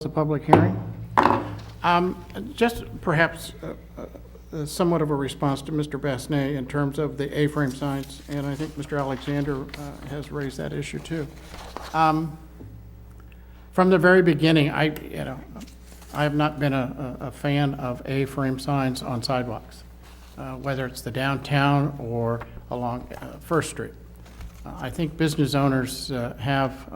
The public hearing. Just perhaps somewhat of a response to Mr. Basnet in terms of the A-frame signs, and I think Mr. Alexander has raised that issue too. From the very beginning, I have not been a fan of A-frame signs on sidewalks, whether it's the downtown or along First Street. I think business owners have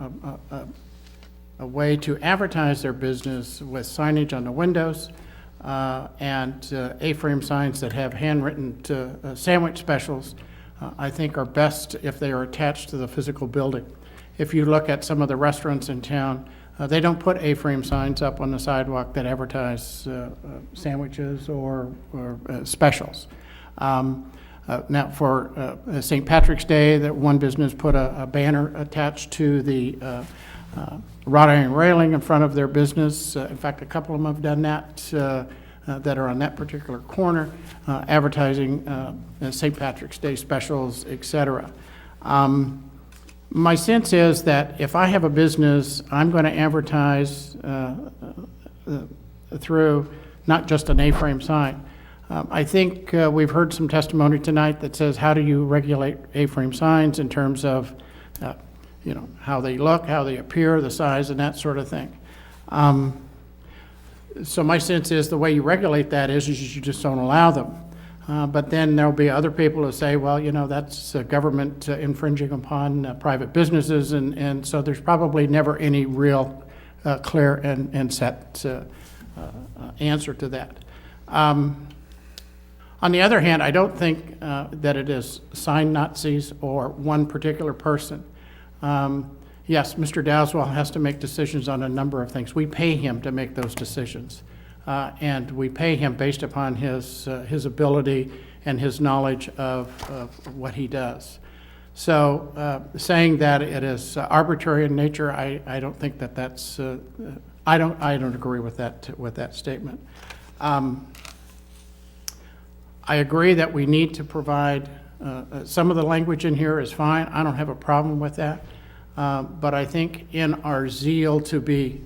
a way to advertise their business with signage on the windows and A-frame signs that have handwritten sandwich specials, I think are best if they are attached to the physical building. If you look at some of the restaurants in town, they don't put A-frame signs up on the sidewalk that advertise sandwiches or specials. Now, for St. Patrick's Day, that one business put a banner attached to the wrought iron railing in front of their business. In fact, a couple of them have done that that are on that particular corner, advertising St. Patrick's Day specials, etc. My sense is that if I have a business, I'm going to advertise through not just an A-frame sign. I think we've heard some testimony tonight that says, how do you regulate A-frame signs in terms of how they look, how they appear, the size, and that sort of thing. So my sense is the way you regulate that is you just don't allow them. But then there'll be other people who say, well, that's government infringing upon private businesses, and so there's probably never any real clear and set answer to that. On the other hand, I don't think that it is sign Nazis or one particular person. Yes, Mr. Dowswell has to make decisions on a number of things. We pay him to make those decisions, and we pay him based upon his ability and his knowledge of what he does. So saying that it is arbitrary in nature, I don't think that's I don't agree with that statement. I agree that we need to provide some of the language in here is fine. I don't have a problem with that. But I think in our zeal to be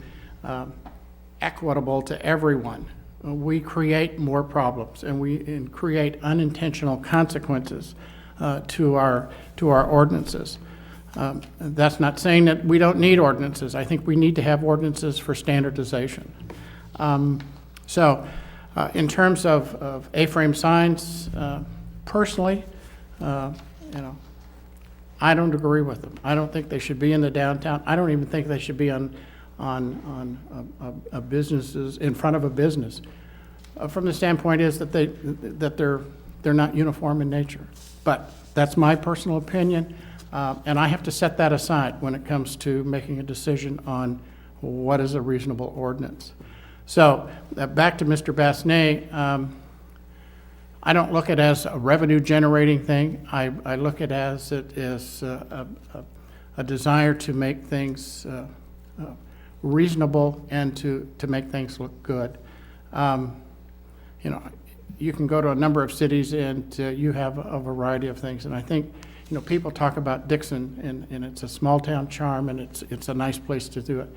equitable to everyone, we create more problems and we create unintentional consequences to our ordinances. That's not saying that we don't need ordinances. I think we need to have ordinances for standardization. In terms of A-frame signs, personally, I don't agree with them. I don't think they should be in the downtown. I don't even think they should be on businesses, in front of a business. From the standpoint is that they're not uniform in nature. But that's my personal opinion, and I have to set that aside when it comes to making a decision on what is a reasonable ordinance. So back to Mr. Basnet. I don't look at it as a revenue-generating thing. I look at it as a desire to make things reasonable and to make things look good. You can go to a number of cities and you have a variety of things. And I think, people talk about Dixon and it's a small-town charm and it's a nice place to do it.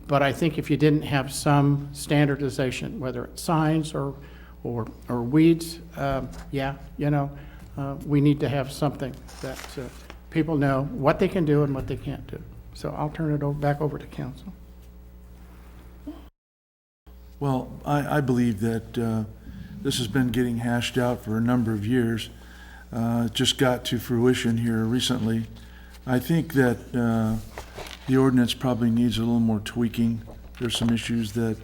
But I think if you didn't have some standardization, whether it's signs or weeds, we need to have something that people know what they can do and what they can't do. So I'll turn it back over to council. Well, I believe that this has been getting hashed out for a number of years. It just got to fruition here recently. I think that the ordinance probably needs a little more tweaking. There's some issues that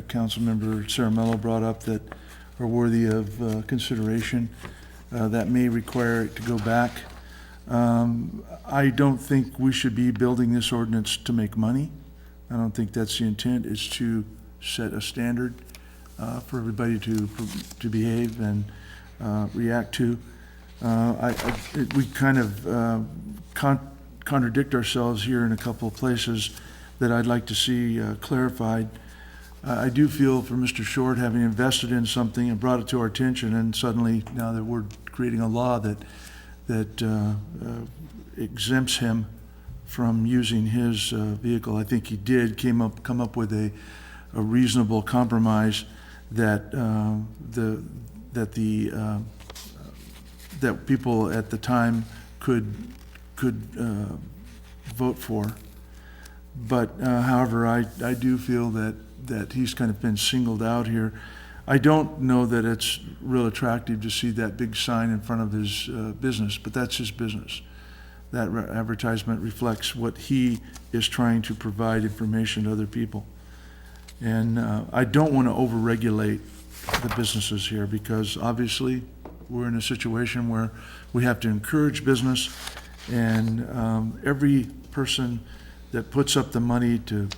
Councilmember Ceramello brought up that are worthy of consideration that may require it to go back. I don't think we should be building this ordinance to make money. I don't think that's the intent, is to set a standard for everybody to behave and react to. We kind of contradict ourselves here in a couple of places that I'd like to see clarified. I do feel for Mr. Short, having invested in something and brought it to our attention, and suddenly now that we're creating a law that exempts him from using his vehicle. I think he did come up with a reasonable compromise that that people at the time could vote for. But however, I do feel that he's kind of been singled out here. I don't know that it's real attractive to see that big sign in front of his business, but that's his business. That advertisement reflects what he is trying to provide information to other people. And I don't want to overregulate the businesses here, because obviously we're in a situation where we have to encourage business, and every person that puts up the money to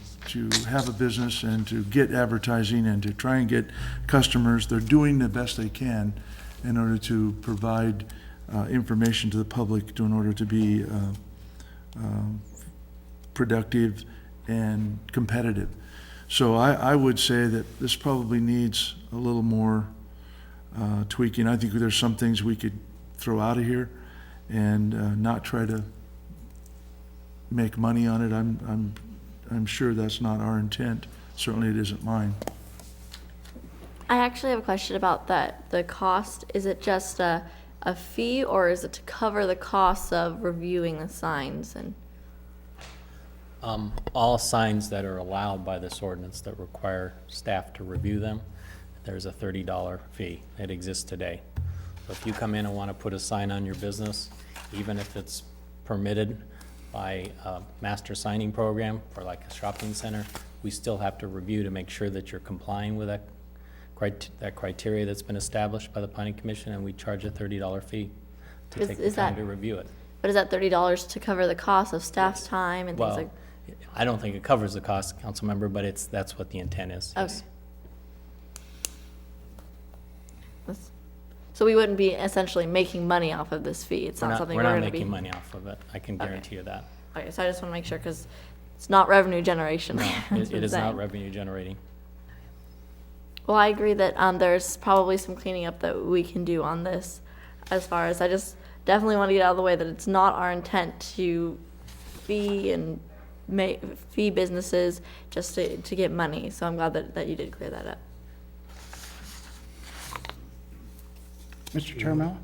have a business and to get advertising and to try and get customers, they're doing the best they can in order to provide information to the public in order to be productive and competitive. So I would say that this probably needs a little more tweaking. I think there's some things we could throw out of here and not try to make money on it. I'm sure that's not our intent. Certainly it isn't mine. I actually have a question about that. The cost, is it just a fee, or is it to cover the costs of reviewing the signs? And All signs that are allowed by this ordinance that require staff to review them, there's a $30 fee. It exists today. So if you come in and want to put a sign on your business, even if it's permitted by a master signing program for like a shopping center, we still have to review to make sure that you're complying with that criteria that's been established by the planning commission, and we charge a $30 fee to take the time to review it. but is that $30 to cover the cost of staff's time and things Well, like? I don't think it covers the cost, council member, but that's what the intent is. Okay. Yes. So we wouldn't be essentially making money off of this fee? It's not something we're We're going not to be? making money off of it. I can guarantee you that. Okay, so I just want to make sure, because it's not revenue generation. No, That's it what I'm is not saying. revenue generating. Well, I agree that there's probably some cleaning up that we can do on this, as far as, I just definitely want to get out of the way that it's not our intent to fee businesses just to get money. So I'm glad that you did clear that up. Mr. Chairman?